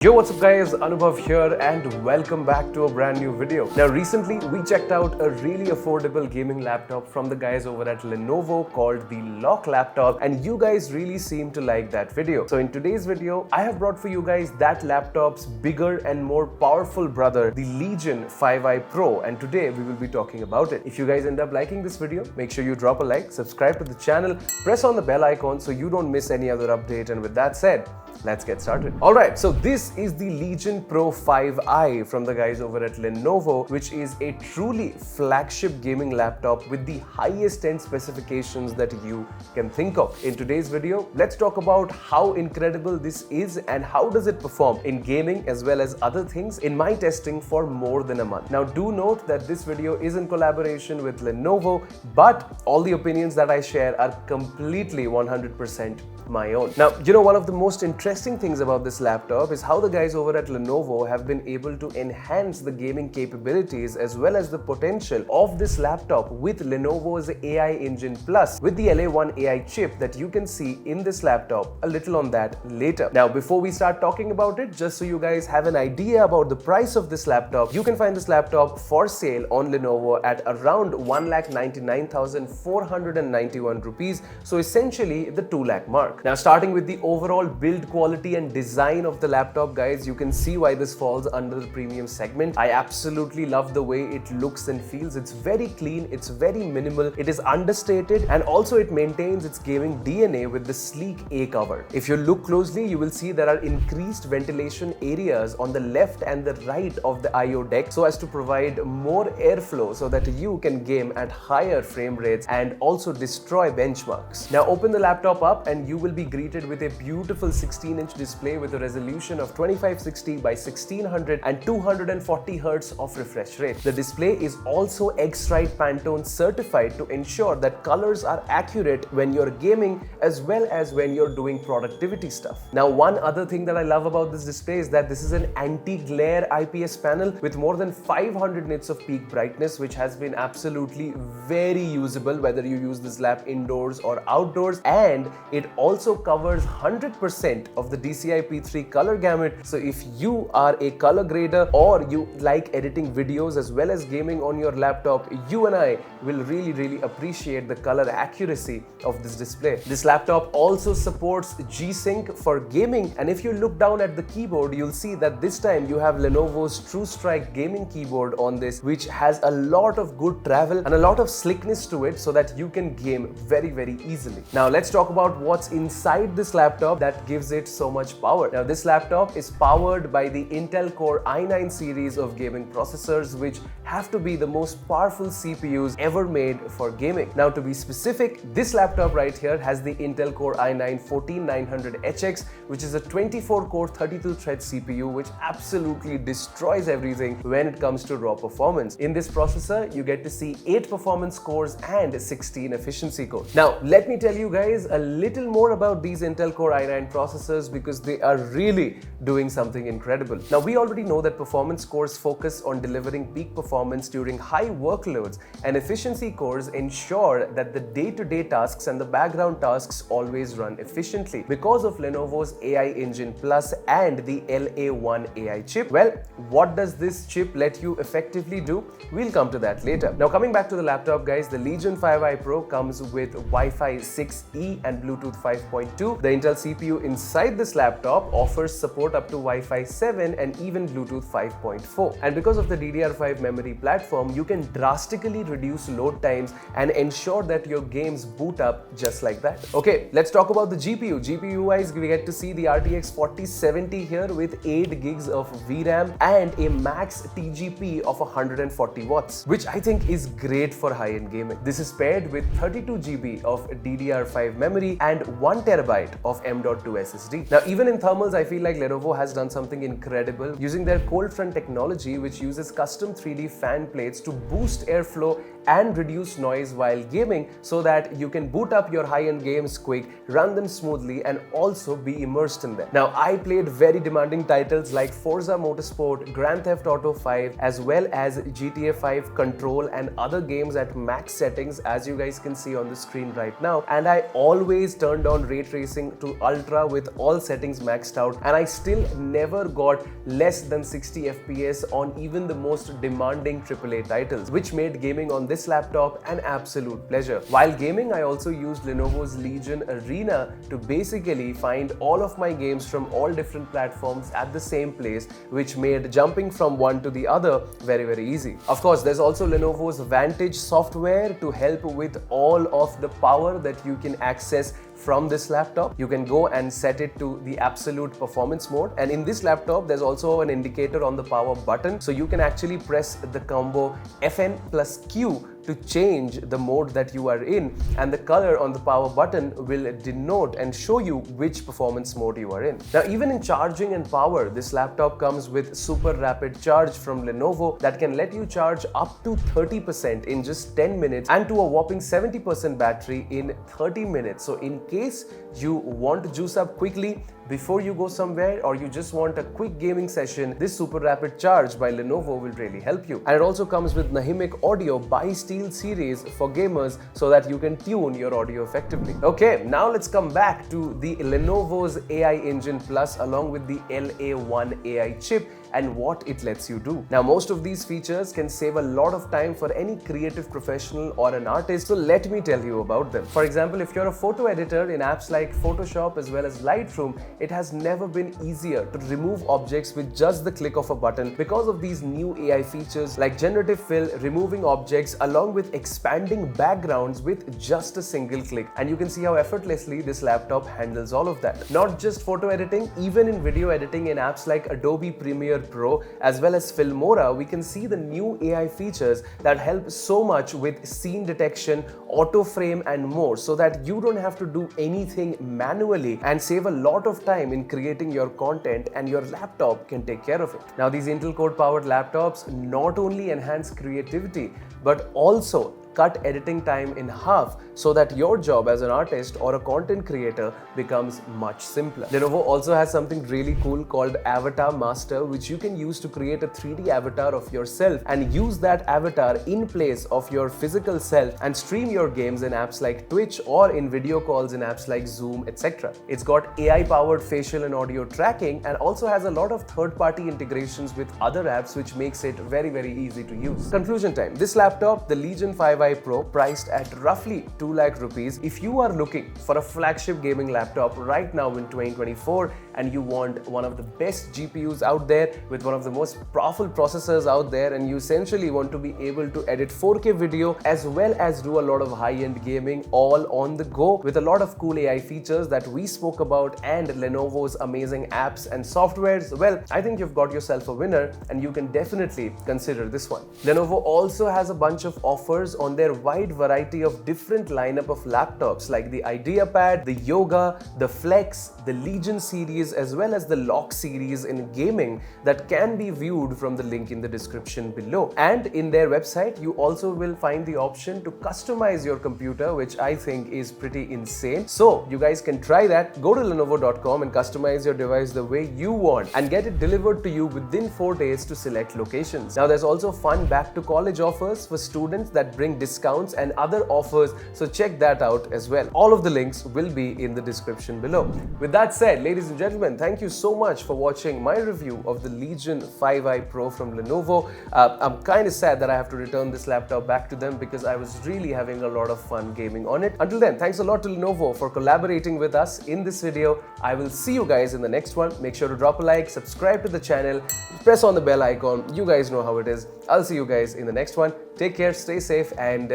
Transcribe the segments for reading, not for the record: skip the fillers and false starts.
Yo, what's up guys, Anubhav here and welcome back to a brand new video. Now recently we checked out a really affordable gaming laptop from the guys over at Lenovo called the Lock laptop, and you guys really seem to like that video. So in today's video, I have brought for you guys that laptop's bigger and more powerful brother, the Legion 5i Pro, and today we will be talking about it. If you guys end up liking this video, make sure you drop a like, subscribe to the channel, press on the bell icon so you don't miss any other update, and with that said, let's get started. Alright, so this is the Legion Pro 5i from the guys over at Lenovo, which is a truly flagship gaming laptop with the highest end specifications that you can think of. In today's video, let's talk about how incredible this is and how does it perform in gaming as well as other things in my testing for more than a month. Now do note that this video is in collaboration with Lenovo, but all the opinions that I share are completely 100% my own. Now, one of the most interesting things about this laptop is how the guys over at Lenovo have been able to enhance the gaming capabilities as well as the potential of this laptop with Lenovo's AI Engine Plus with the LA1 AI chip that you can see in this laptop. A little on that later. Now, before we start talking about it, just so you guys have an idea about the price of this laptop, you can find this laptop for sale on Lenovo at around 1,99,491 rupees. So essentially the 2 lakh mark. Now, starting with the overall build quality and design of the laptop, guys, you can see why this falls under the premium segment. I absolutely love the way it looks and feels. It's very clean, it's very minimal, it is understated, and also it maintains its gaming DNA with the sleek A cover. If you look closely, you will see there are increased ventilation areas on the left and the right of the I/O deck so as to provide more airflow so that you can game at higher frame rates and also destroy benchmarks. Now open the laptop up and you will be greeted with a beautiful 16-inch display with a resolution of 2560 by 1600 and 240 Hz of refresh rate. The display is also X-Rite Pantone certified to ensure that colors are accurate when you're gaming as well as when you're doing productivity stuff. Now, one other thing that I love about this display is that this is an anti-glare IPS panel with more than 500 nits of peak brightness, which has been absolutely very usable whether you use this lap indoors or outdoors, and it also covers 100% of the DCI-P3 color gamut. So if you are a color grader or you like editing videos as well as gaming on your laptop, you and I will really appreciate the color accuracy of this display. This laptop also supports G-Sync for gaming, and if you look down at the keyboard, you'll see that this time you have Lenovo's TrueStrike gaming keyboard on this, which has a lot of good travel and a lot of slickness to it so that you can game very easily. Now let's talk about what's inside this laptop that gives it so much power. Now this laptop is powered by the Intel Core i9 series of gaming processors, which have to be the most powerful CPUs ever made for gaming. Now to be specific, this laptop right here has the Intel Core i9 14900HX, which is a 24-core 32-thread CPU which absolutely destroys everything when it comes to raw performance. In this processor, you get to see 8 performance cores and 16 efficiency cores. Now let me tell you guys a little more about these Intel Core i9 processors because they are really doing something incredible. Now we already know that performance cores focus on delivering peak performance during high workloads, and efficiency cores ensure that the day-to-day tasks and the background tasks always run efficiently because of Lenovo's AI Engine Plus and the LA1 AI chip. Well, what does this chip let you effectively do? We'll come to that later. Now coming back to the laptop, guys, the Legion 5i Pro comes with Wi-Fi 6E and Bluetooth 5.2. The Intel CPU inside this laptop offers support up to Wi-Fi 7 and even Bluetooth 5.4. And because of the DDR5 memory platform, you can drastically reduce load times and ensure that your games boot up just like that. Okay, let's talk about the GPU. GPU-wise, we get to see the RTX 4070 here with 8 gigs of VRAM and a max TGP of 140 watts, which I think is great for high-end gaming. This is paired with 32 GB of DDR5 memory and 1 TB of M.2 SSD. Now, even in thermals, I feel like Lenovo has done something incredible using their cold front technology, which uses custom 3D fan plates to boost airflow and reduce noise while gaming so that you can boot up your high-end games quick, run them smoothly, and also be immersed in them. Now, I played very demanding titles like Forza Motorsport, Grand Theft Auto 5, as well as GTA 5, Control, and other games at max settings, as you guys can see on the screen right now, and I always turned on on ray tracing to ultra with all settings maxed out, and I still never got less than 60 FPS on even the most demanding AAA titles, which made gaming on this laptop an absolute pleasure. While gaming, I also used Lenovo's Legion Arena to basically find all of my games from all different platforms at the same place, which made jumping from one to the other very easy. Of course, there's also Lenovo's Vantage software to help with all of the power that you can access from this laptop. You can go and set it to the absolute performance mode, and in this laptop there's also an indicator on the power button, so you can actually press the combo FN plus Q to change the mode that you are in, and the color on the power button will denote and show you which performance mode you are in. Now, even in charging and power, this laptop comes with super rapid charge from Lenovo that can let you charge up to 30% in just 10 minutes and to a whopping 70% battery in 30 minutes. So in case you want to juice up quickly before you go somewhere, or you just want a quick gaming session, this super rapid charge by Lenovo will really help you. And it also comes with Nahimic Audio by Steel series for gamers so that you can tune your audio effectively. Okay, now let's come back to the Lenovo's AI Engine Plus along with the LA1 AI chip and what it lets you do. Now, most of these features can save a lot of time for any creative professional or an artist, so let me tell you about them. For example, if you're a photo editor in apps like Photoshop as well as Lightroom, it has never been easier to remove objects with just the click of a button because of these new AI features like generative fill, removing objects along with expanding backgrounds with just a single click. And you can see how effortlessly this laptop handles all of that. Not just photo editing, even in video editing in apps like Adobe Premiere Pro as well as Filmora, we can see the new AI features that help so much with scene detection, auto frame and more, so that you don't have to do anything manually and save a lot of time in creating your content, and your laptop can take care of it. Now, these Intel Core powered laptops not only enhance creativity but also cut editing time in half so that your job as an artist or a content creator becomes much simpler. Lenovo also has something really cool called Avatar Master, which you can use to create a 3D avatar of yourself and use that avatar in place of your physical self and stream your games in apps like Twitch or in video calls in apps like Zoom, etc. It's got AI-powered facial and audio tracking and also has a lot of third-party integrations with other apps, which makes it very easy to use. Conclusion time. This laptop, the Legion 5i Pro, priced at roughly 2 lakh rupees. If you are looking for a flagship gaming laptop right now in 2024 and you want one of the best GPUs out there with one of the most powerful processors out there, and you essentially want to be able to edit 4K video as well as do a lot of high-end gaming all on the go with a lot of cool AI features that we spoke about and Lenovo's amazing apps and softwares, well, I think you've got yourself a winner and you can definitely consider this one. Lenovo also has a bunch of offers on their wide variety of different lineup of laptops like the IdeaPad, the Yoga, the Flex, the Legion series as well as the Lock series in gaming that can be viewed from the link in the description below. And in their website, you also will find the option to customize your computer, which I think is pretty insane. So you guys can try that. Go to lenovo.com and customize your device the way you want and get it delivered to you within 4 days to select locations. Now, there's also fun back to college offers for students that bring discounts and other offers, so check that out as well. All of the links will be in the description below. With that said, ladies and gentlemen, thank you so much for watching my review of the Legion 5i Pro from Lenovo. I'm kind of sad that I have to return this laptop back to them because I was really having a lot of fun gaming on it. Until then, thanks a lot to Lenovo for collaborating with us in this video. I will see you guys in the next one. Make sure to drop a like, subscribe to the channel, press on the bell icon. You guys know how it is. I'll see you guys in the next one. Take care, stay safe, and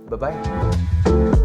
bye-bye.